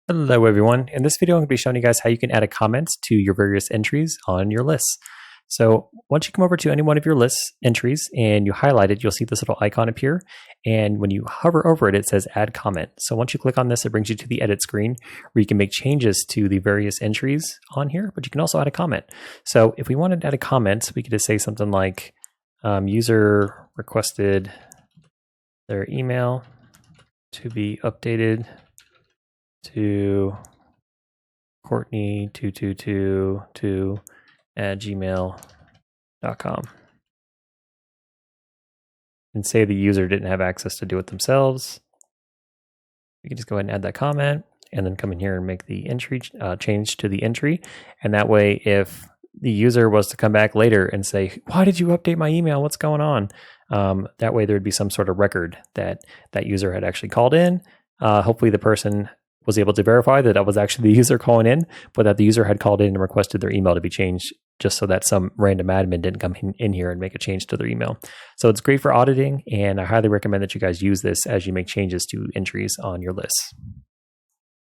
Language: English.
Hello everyone. In this video, I'm going to be showing you guys how you can add a comment to your various entries on your lists. So once you come over to any one of your list entries and you highlight it, you'll see this little icon appear. And when you hover over it, it says add comment. So once you click on this, it brings you to the edit screen where you can make changes to the various entries on here, but you can also add a comment. So if we wanted to add a comment, we could just say something like user requested their email to be updated to Courtney222@gmail.com and say the user didn't have access to do it themselves. We can just go ahead and add that comment and then come in here and make the entry change to the entry. And that way, if the user was to come back later and say, why did you update my email? What's going on? That way there would be some sort of record that that user had actually called in. Hopefully the person was able to verify that that was actually the user calling in, but that the user had called in and requested their email to be changed, just so that some random admin didn't come in here and make a change to their email. So it's great for auditing, and I highly recommend that you guys use this as you make changes to entries on your lists.